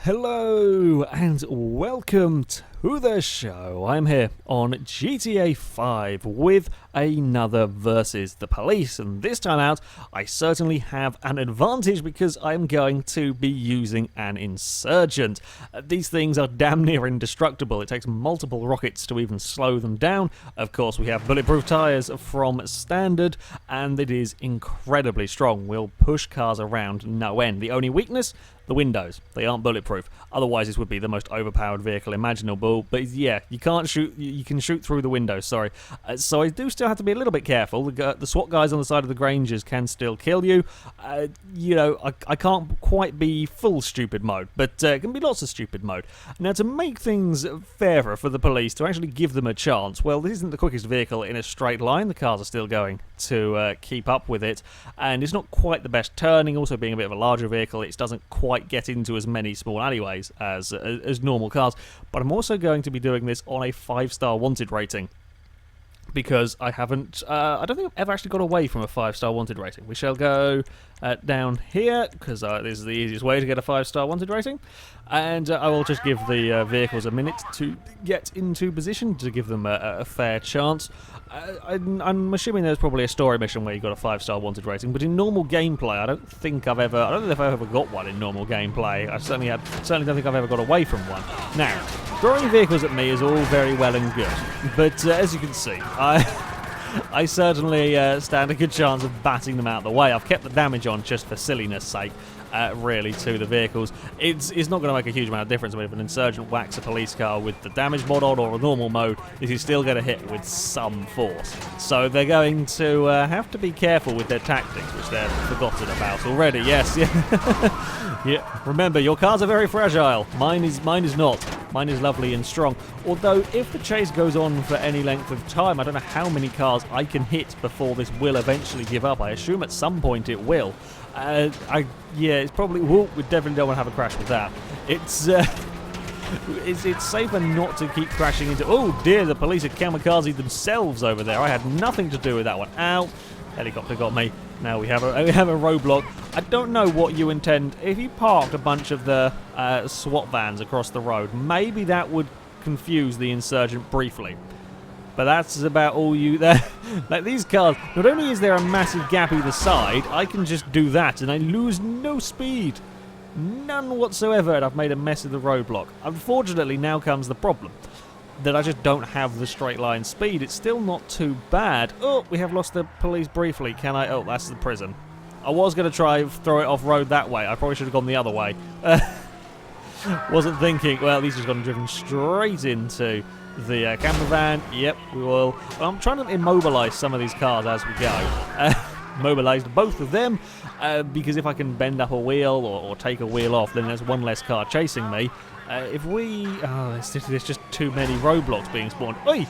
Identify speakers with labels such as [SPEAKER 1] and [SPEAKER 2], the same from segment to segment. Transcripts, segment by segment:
[SPEAKER 1] Hello and welcome to the show. I'm here on GTA 5 with another versus the police, and this time out I certainly have an advantage because I'm going to be using an Insurgent. These things are damn near indestructible. It takes multiple rockets to even slow them down. Of course, we have bulletproof tyres from standard, and it is incredibly strong. We'll push cars around no end. The only weakness? The windows. They aren't bulletproof. Otherwise, this would be the most overpowered vehicle imaginable. But yeah, you can't shoot. You can shoot through the windows. Sorry. So I do still have to be a little bit careful. The SWAT guys on the side of the Grangers can still kill you. I can't quite be full stupid mode, but it can be lots of stupid mode. Now, to make things fairer for the police, to actually give them a chance, well, this isn't the quickest vehicle in a straight line. The cars are still going to keep up with it, and it's not quite the best turning. Also, being a bit of a larger vehicle, it doesn't quite get into as many small alleyways as normal cars. But I'm also going to be doing this on a 5-star wanted rating, because I don't think I've ever actually got away from a 5-star wanted rating. We shall go down here, because this is the easiest way to get a 5-star wanted rating. And I will just give the vehicles a minute to get into position to give them a fair chance. I'm assuming there's probably a story mission where you got a 5-star wanted rating, but in normal gameplay, I don't know if I've ever got one in normal gameplay. I certainly don't think I've ever got away from one. Now, throwing vehicles at me is all very well and good, but as you can see, I certainly stand a good chance of batting them out of the way. I've kept the damage on just for silliness sake, really, to the vehicles. It's not going to make a huge amount of difference if an Insurgent whacks a police car with the damage mod on or a normal mode. This is still going to hit with some force. So they're going to have to be careful with their tactics, which they've forgotten about already. Yes, yeah. Yeah. Remember, your cars are very fragile. Mine is not. Mine is lovely and strong. Although, if the chase goes on for any length of time, I don't know how many cars I can hit before this will eventually give up. I assume at some point it will. It's probably... we definitely don't want to have a crash with that. It's safer not to keep crashing into... Oh dear, the police are kamikaze themselves over there. I had nothing to do with that one. Ow. Helicopter got me. Now we have a roadblock. I don't know what you intend. If you parked a bunch of the SWAT vans across the road, maybe that would confuse the Insurgent briefly. But that's about all you... Like, these cars, not only is there a massive gap either side, I can just do that and I lose no speed. None whatsoever, and I've made a mess of the roadblock. Unfortunately, now comes the problem, that I just don't have the straight line speed. It's still not too bad. Oh, we have lost the police briefly. Can I... Oh, that's the prison. I was going to try throw it off-road that way. I probably should have gone the other way. Wasn't thinking... Well, these just got driven straight into the camper van. Yep, we will. Well, I'm trying to immobilise some of these cars as we go. Mobilised both of them, because if I can bend up a wheel or take a wheel off, then there's one less car chasing me. If we... Oh, there's just too many roadblocks being spawned. Oi!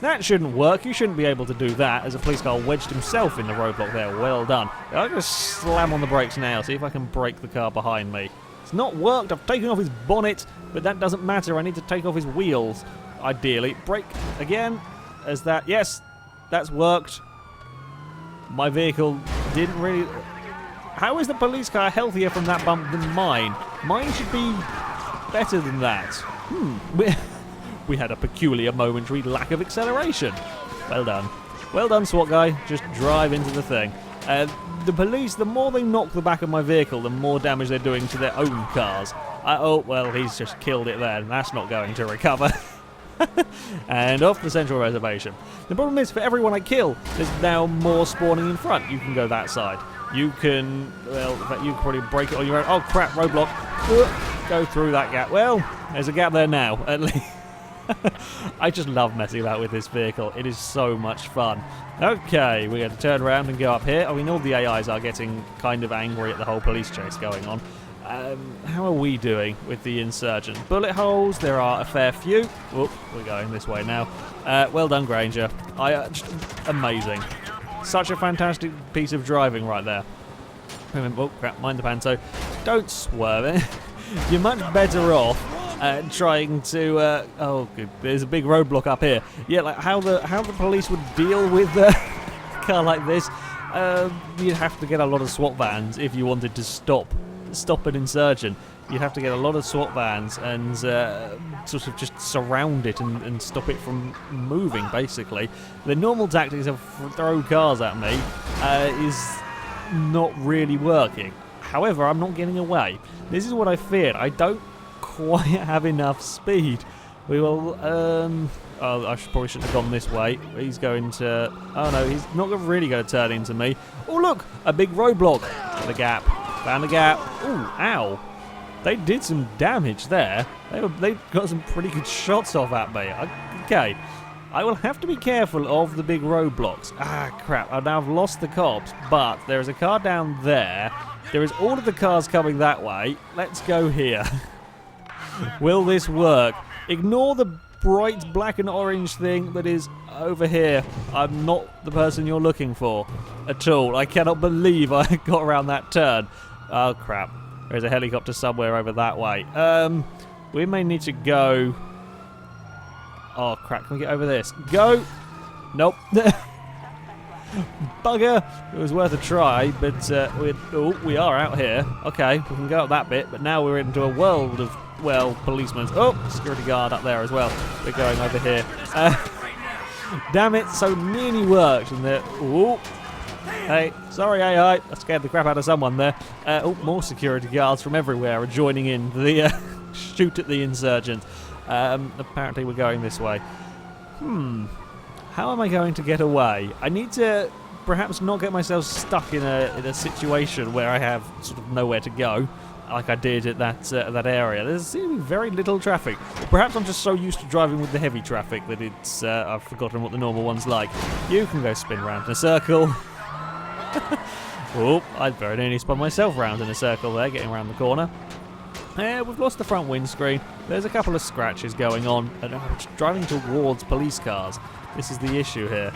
[SPEAKER 1] That shouldn't work. You shouldn't be able to do that, as a police car wedged himself in the roadblock there. Well done. I'm going to slam on the brakes now, see if I can break the car behind me. It's not worked. I've taken off his bonnet, but that doesn't matter. I need to take off his wheels, ideally. Brake again. As that... Yes, that's worked. My vehicle didn't really... How is the police car healthier from that bump than mine? Mine should be better than that. We had a peculiar momentary lack of acceleration. Well done. Well done, SWAT guy. Just drive into the thing. The police, the more they knock the back of my vehicle, the more damage they're doing to their own cars. Oh, well, he's just killed it there. That's not going to recover. And off the central reservation. The problem is, for everyone I kill, there's now more spawning in front. You can go that side. You can... Well, in fact, you can probably break it on your own. Oh, crap, roadblock. Go through that gap. Well, there's a gap there now, at least. I just love messing about with this vehicle. It is so much fun. Okay, we're going to turn around and go up here. I mean, all the AIs are getting kind of angry at the whole police chase going on. How are we doing with the Insurgent? Bullet holes, there are a fair few. Oh, we're going this way now. Well done, Granger. Just amazing. Such a fantastic piece of driving right there. Oh, crap, mind the panto. Don't swerve it. You're much better off trying to... oh, good. There's a big roadblock up here. Yeah, like how the police would deal with a car like this. You'd have to get a lot of SWAT vans if you wanted to stop an Insurgent. you'd have to get a lot of SWAT vans and sort of just surround it and stop it from moving, basically. The normal tactics of throw cars at me is not really working. However, I'm not getting away. This is what I feared. I don't quite have enough speed. We will, oh, I probably shouldn't have gone this way. He's going to, oh no, he's not really going to turn into me. Oh look, a big roadblock. The gap, found the gap. Oh, ow. They did some damage there. They got some pretty good shots off at me. Okay, I will have to be careful of the big roadblocks. Ah, crap, I've now lost the cops, but there is a car down there. There is all of the cars coming that way. Let's go here. Will this work? Ignore the bright black and orange thing that is over here. I'm not the person you're looking for at all. I cannot believe I got around that turn. Oh, crap. There's a helicopter somewhere over that way. We may need to go... Oh, crap. Can we get over this? Go! Nope. Bugger! It was worth a try, but we are out here. Okay, we can go up that bit, but now we're into a world of, well, policemen. Oh, security guard up there as well. We're going over here. Damn it, so nearly worked. And oh, hey, sorry AI, I scared the crap out of someone there. Oh, more security guards from everywhere are joining in the shoot at the Insurgent. Apparently we're going this way. How am I going to get away? I need to perhaps not get myself stuck in a situation where I have sort of nowhere to go, like I did at that area. There's seems to be very little traffic. Perhaps I'm just so used to driving with the heavy traffic that it's I've forgotten what the normal one's like. You can go spin round in a circle. Oh, I very nearly spun myself round in a circle there, getting around the corner. We've lost the front windscreen. There's a couple of scratches going on, and I'm driving towards police cars. This is the issue here.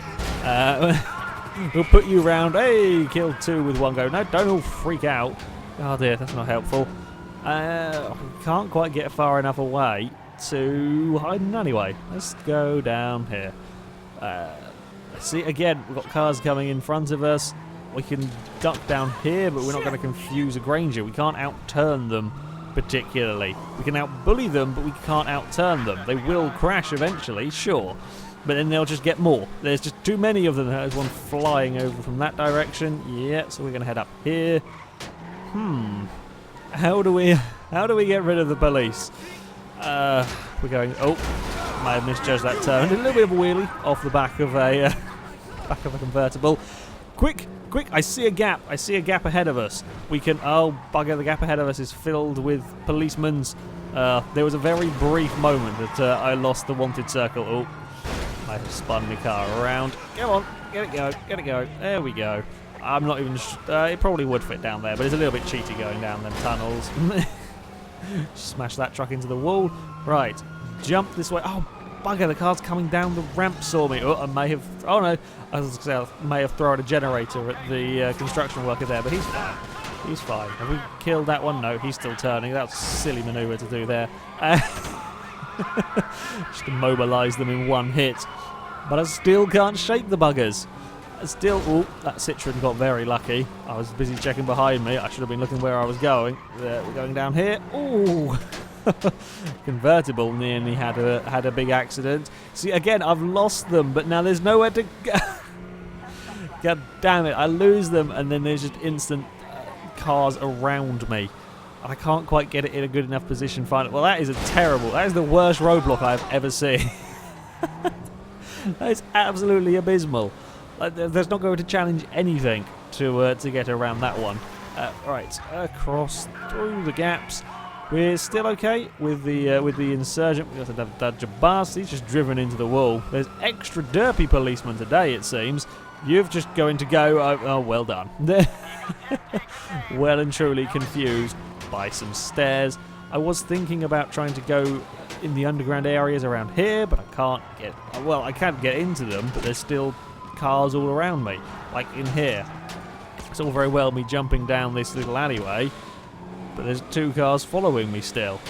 [SPEAKER 1] We'll put you round. Hey, killed 2 with 1 go. No, don't all freak out. Oh dear, that's not helpful. Can't quite get far enough away to hide in anyway. Let's go down here. See, again, we've got cars coming in front of us. We can duck down here, but we're not going to confuse a Granger. We can't outturn them particularly. We can outbully them, but we can't outturn them. They will crash eventually, sure. But then they'll just get more. There's just too many of them. There's one flying over from that direction. Yeah, so we're going to head up here. How do we get rid of the police? We're going... Oh, might have misjudged that turn. A little bit of a wheelie off the back of a convertible. Quick! I see a gap. I see a gap ahead of us. We can... Oh, bugger, the gap ahead of us is filled with policemen's... there was a very brief moment that I lost the wanted circle. Oh. I have spun my car around. Come on, get it go. There we go. I'm not even... it probably would fit down there, but it's a little bit cheaty going down them tunnels. Smash that truck into the wall. Right, jump this way. Oh, bugger, the car's coming down the ramp, saw me. Oh, I may have... Oh, no. I was going to say I may have thrown a generator at the construction worker there, but he's fine. He's fine. Have we killed that one? No, he's still turning. That was a silly manoeuvre to do there. Just immobilise them in one hit. But I still can't shake the buggers. Oh, that Citroen got very lucky. I was busy checking behind me. I should have been looking where I was going. We're going down here. Oh, convertible nearly had a big accident. See, again, I've lost them, but now there's nowhere to go. God damn it, I lose them, and then there's just instant cars around me. I can't quite get it in a good enough position. Well, that is that is the worst roadblock I've ever seen. That is absolutely abysmal. There's not going to challenge anything to get around that one. Right, across through the gaps. We're still okay with the Insurgent. We've got to dodge a bus. He's just driven into the wall. There's extra derpy policemen today, it seems. You've just going to go... Oh, well done. Well and truly confused by some stairs. I was thinking about trying to go in the underground areas around here, but I can't get... Well, I can get into them, but there's still cars all around me, like in here. It's all very well me jumping down this little alleyway, but there's 2 cars following me still.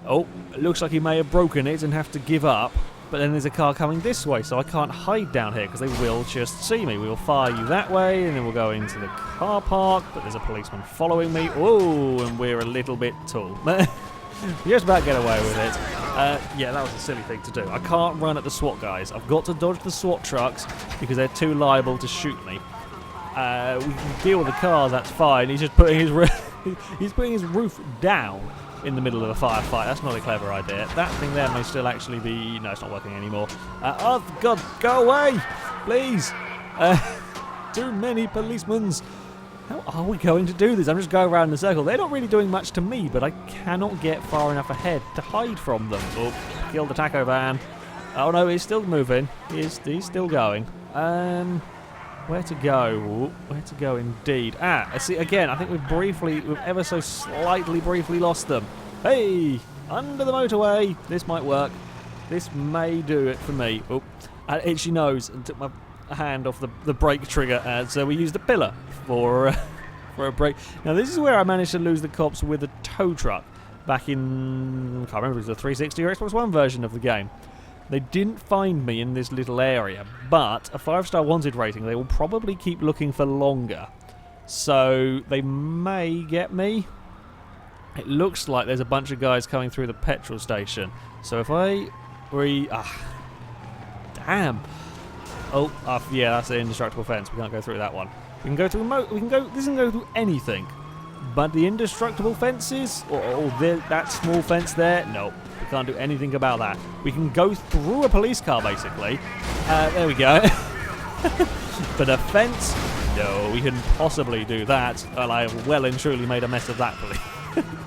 [SPEAKER 1] Oh, it looks like he may have broken it and have to give up. But then there's a car coming this way, so I can't hide down here because they will just see me. We will fire you that way, and then we'll go into the car park, but there's a policeman following me. Oh, and we're a little bit tall. We just about get away with it. Yeah, that was a silly thing to do. I can't run at the SWAT guys. I've got to dodge the SWAT trucks because they're too liable to shoot me. We can deal with the cars, that's fine. He's just putting his he's putting his roof down in the middle of a firefight. That's not a clever idea. That thing there may still actually be... No, it's not working anymore. Oh, God, go away! Please! Too many policemen. How are we going to do this? I'm just going around in a circle. They're not really doing much to me, but I cannot get far enough ahead to hide from them. Oh, killed the taco van. Oh, no, he's still moving. He's still going. Where to go? Ooh, where to go indeed. I see, again, I think we've ever so slightly briefly lost them. Hey, under the motorway. This might work. This may do it for me. Oh, I had itchy nose and took my hand off the brake trigger, so we used the pillar for a brake. Now, this is where I managed to lose the cops with a tow truck back in, I can't remember if it was the 360 or Xbox One version of the game. They didn't find me in this little area, but a 5-star wanted rating, they will probably keep looking for longer. So they may get me. It looks like there's a bunch of guys coming through the petrol station. So if I damn. Oh, yeah, that's an indestructible fence. We can't go through that one. We can go through this can go through anything. But the indestructible fences, or that small fence there, no. We can't do anything about that. We can go through a police car, basically. There we go. But a fence? No, we couldn't possibly do that. Well, I have well and truly made a mess of that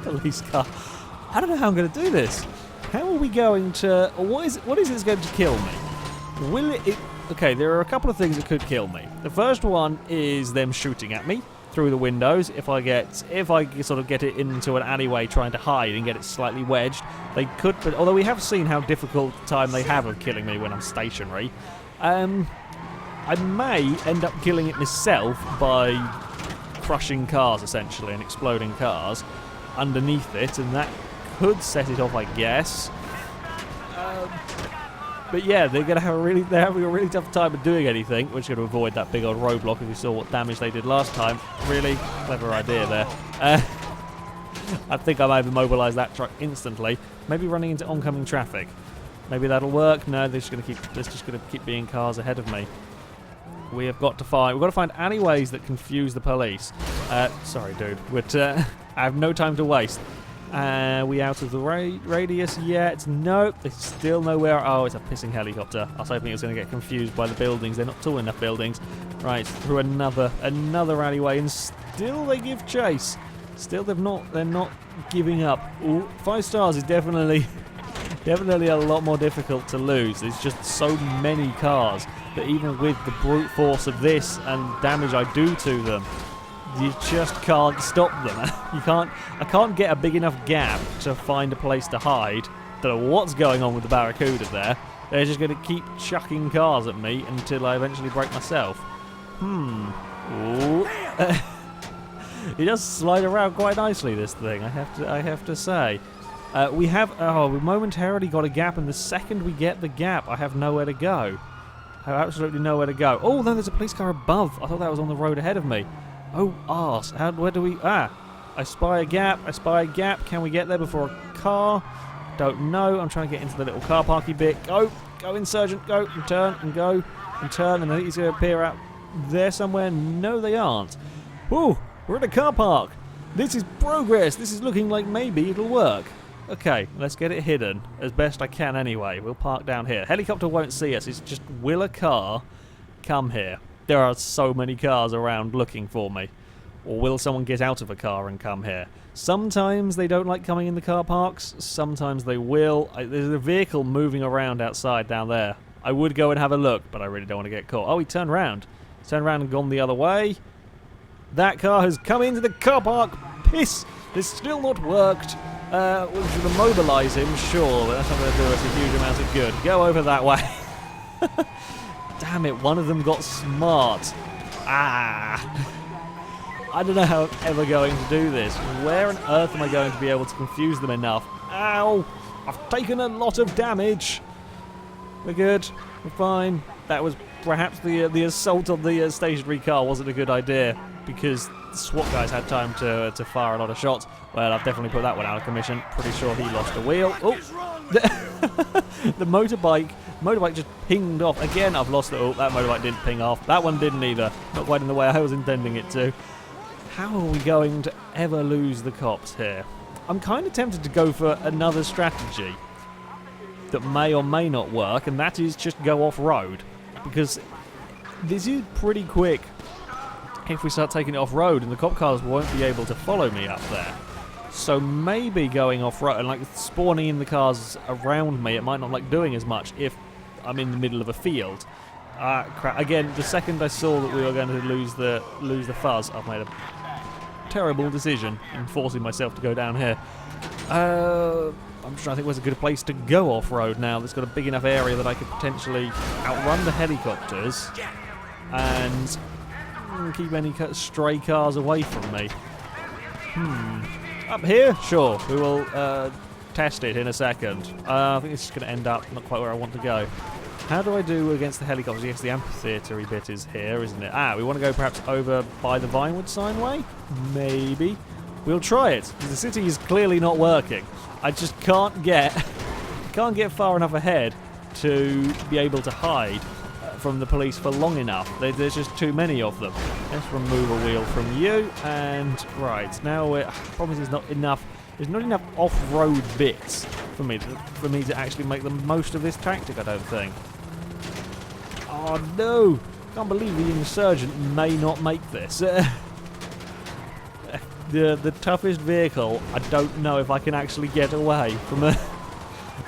[SPEAKER 1] police car. I don't know how I'm going to do this. How are we going to... What is it that's going to kill me? Will it... Okay, there are a couple of things that could kill me. The first one is them shooting at me through the windows. If I sort of get it into an alleyway trying to hide and get it slightly wedged, they could. But although we have seen how difficult time they have of killing me when I'm stationary, I may end up killing it myself by crushing cars essentially and exploding cars underneath it, and that could set it off, I guess. But yeah, they're having a really tough time of doing anything. We're just going to avoid that big old roadblock if you saw what damage they did last time. Really clever idea there. I think I might have immobilised that truck instantly. Maybe running into oncoming traffic. Maybe that'll work. No, there's just going to keep being cars ahead of me. We've got to find alleyways that confuse the police. Sorry, dude. But I have no time to waste. We out of the radius yet? Nope, they still know where. Oh, it's a pissing helicopter. I was hoping it was going to get confused by the buildings. They're not tall enough buildings. Right, through another alleyway, and still they give chase. Still, they're not giving up. Ooh, 5 stars is definitely a lot more difficult to lose. There's just so many cars that even with the brute force of this and damage I do to them, you just can't stop them. I can't get a big enough gap to find a place to hide. Don't know what's going on with the Barracuda there. They're just going to keep chucking cars at me until I eventually break myself. Ooh. It does slide around quite nicely, this thing, I have to say. We momentarily got a gap, and the second we get the gap, I have nowhere to go. I have absolutely nowhere to go. Oh, no, there's a police car above. I thought that was on the road ahead of me. Oh, arse. Where do we... I spy a gap. Can we get there before a car? Don't know. I'm trying to get into the little car parky bit. Go, Insurgent, go, and turn, and go, and turn, and I think he's going to appear out there somewhere. No, they aren't. Ooh, we're in a car park. This is progress. This is looking like maybe it'll work. Okay, let's get it hidden, as best I can anyway. We'll park down here. Helicopter won't see us. It's just, will a car come here? There are so many cars around looking for me. Or will someone get out of a car and come here? Sometimes they don't like coming in the car parks. Sometimes they will. There's a vehicle moving around outside down there. I would go and have a look, but I really don't want to get caught. Oh, he turned around. He's turned around and gone the other way. That car has come into the car park. Piss! It's still not worked. We should immobilise him, sure, but that's not going to do us a huge amount of good. Go over that way. Damn it, one of them got smart. I don't know how I'm ever going to do this. Where on earth am I going to be able to confuse them enough? Ow! I've taken a lot of damage. We're good. We're fine. That was perhaps the assault on the stationary car wasn't a good idea because the SWAT guys had time to fire a lot of shots. Well, I've definitely put that one out of commission. Pretty sure he lost a wheel. Oh, the motorbike just pinged off. Again, I've lost it. Oh, that motorbike didn't ping off. That one didn't either. Not quite in the way I was intending it to. How are we going to ever lose the cops here? I'm kind of tempted to go for another strategy that may or may not work, and that is just go off-road. Because this is pretty quick if we start taking it off-road, and the cop cars won't be able to follow me up there. So maybe going off-road and like spawning in the cars around me, it might not like doing as much if I'm in the middle of a field. Crap. Again, the second I saw that we were going to lose the fuzz, I've made a terrible decision in forcing myself to go down here. I'm just trying to think where's a good place to go off-road now that's got a big enough area that I could potentially outrun the helicopters and keep any stray cars away from me. Up here? Sure. We will test it in a second. I think this is going to end up not quite where I want to go. How do I do against the helicopters? Yes, the amphitheatre-y bit is here, isn't it? We want to go perhaps over by the Vinewood Signway? Maybe. We'll try it, because the city is clearly not working. I just can't get far enough ahead to be able to hide from the police for long enough. There's just too many of them. Let's remove a wheel from you, and right, now I promise there's not enough off-road bits for me to actually make the most of this tactic, I don't think. Oh no! Can't believe the Insurgent may not make this. The toughest vehicle, I don't know if I can actually get away from a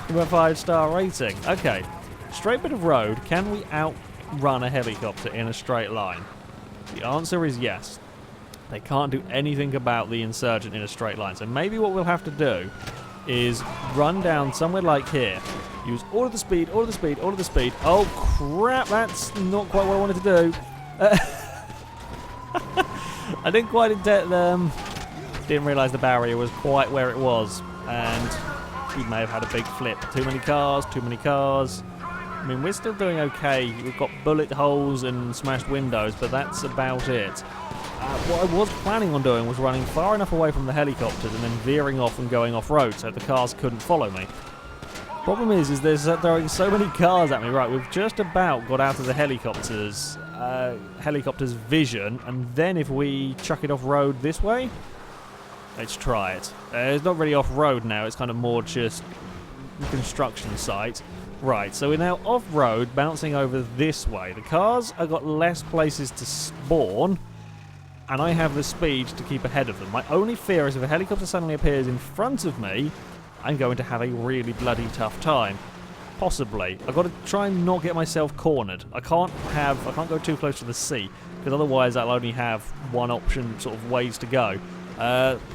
[SPEAKER 1] 5-star rating. Okay, straight bit of road. Can we outrun a helicopter in a straight line? The answer is yes. They can't do anything about the Insurgent in a straight line. So maybe what we'll have to do is run down somewhere like here. Use all of the speed, all of the speed, all of the speed. Oh crap, that's not quite what I wanted to do. I didn't quite intend them. Didn't realise the barrier was quite where it was, and we may have had a big flip. Too many cars, too many cars. I mean, we're still doing okay. We've got bullet holes and smashed windows, but that's about it. What I was planning on doing was running far enough away from the helicopters and then veering off and going off-road so the cars couldn't follow me. Problem is there's throwing so many cars at me. Right, we've just about got out of the helicopter's vision, and then if we chuck it off-road this way, let's try it. It's not really off-road now, it's kind of more just construction site. Right, so we're now off-road, bouncing over this way. The cars have got less places to spawn, and I have the speed to keep ahead of them. My only fear is if a helicopter suddenly appears in front of me, I'm going to have a really bloody tough time. Possibly. I've got to try and not get myself cornered. I can't go too close to the sea, because otherwise I'll only have one option sort of ways to go.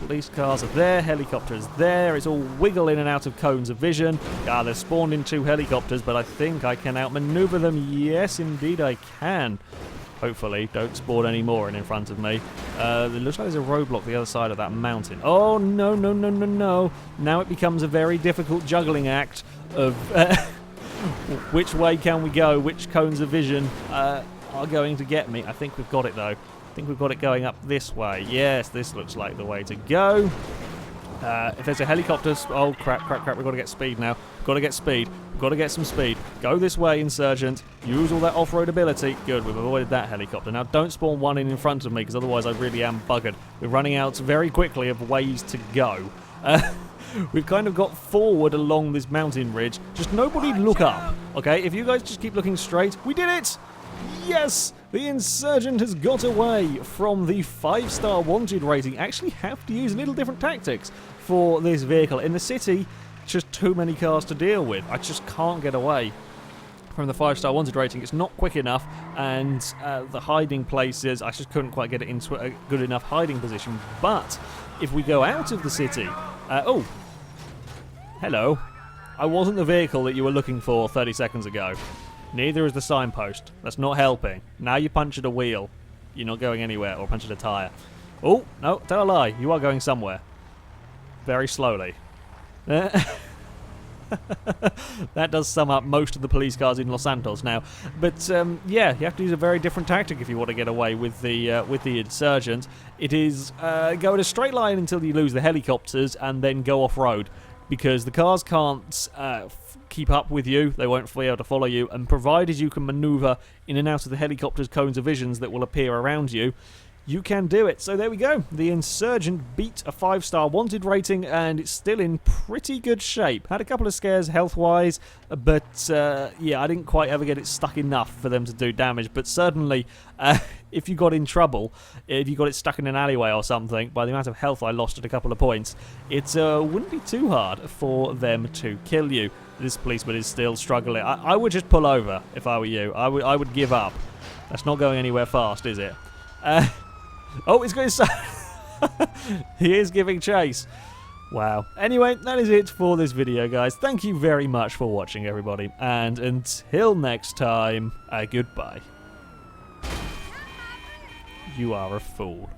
[SPEAKER 1] Police cars are there, helicopters there, it's all wiggle in and out of cones of vision. They've spawned in 2 helicopters, but I think I can outmaneuver them. Yes, indeed I can. Hopefully, don't spawn any more in front of me. It looks like there's a roadblock the other side of that mountain. Oh, no, no, no, no, no. Now it becomes a very difficult juggling act of which way can we go, which cones of vision are going to get me. I think we've got it, though. I think we've got it going up this way. Yes, this looks like the way to go. If there's a helicopter... Oh, crap, crap, crap. We've got to get speed now. We've got to get speed. We've got to get some speed. Go this way, Insurgent. Use all that off-road ability. Good, we've avoided that helicopter. Now, don't spawn one in front of me, because otherwise I really am buggered. We're running out very quickly of ways to go. We've kind of got forward along this mountain ridge. Just nobody look up, okay? If you guys just keep looking straight... We did it! Yes! The Insurgent has got away from the 5-star wanted rating. Actually have to use a little different tactics for this vehicle. In the city, just too many cars to deal with. I just can't get away from the 5-star wanted rating. It's not quick enough, and the hiding places, I just couldn't quite get it into a good enough hiding position. But if we go out of the city... oh! Hello. I wasn't the vehicle that you were looking for 30 seconds ago. Neither is the signpost. That's not helping. Now you punctured a wheel. You're not going anywhere, or punctured a tyre. Oh, no, tell a lie. You are going somewhere. Very slowly. That does sum up most of the police cars in Los Santos now. But yeah, you have to use a very different tactic if you want to get away with the Insurgent. It is go in a straight line until you lose the helicopters and then go off-road, because the cars can't keep up with you. They won't be able to follow you, and provided you can maneuver in and out of the helicopter's cones of visions that will appear around you, you can do it. So there we go. The Insurgent beat a 5-star wanted rating, and it's still in pretty good shape. Had a couple of scares health-wise, but yeah, I didn't quite ever get it stuck enough for them to do damage. But certainly, if you got in trouble, if you got it stuck in an alleyway or something, by the amount of health I lost at a couple of points, it wouldn't be too hard for them to kill you. This policeman is still struggling. I would just pull over if I were you. I would give up. That's not going anywhere fast, is it? Oh, he's going to... He is giving chase. Wow. Anyway, that is it for this video, guys. Thank you very much for watching, everybody. And until next time, goodbye. You are a fool.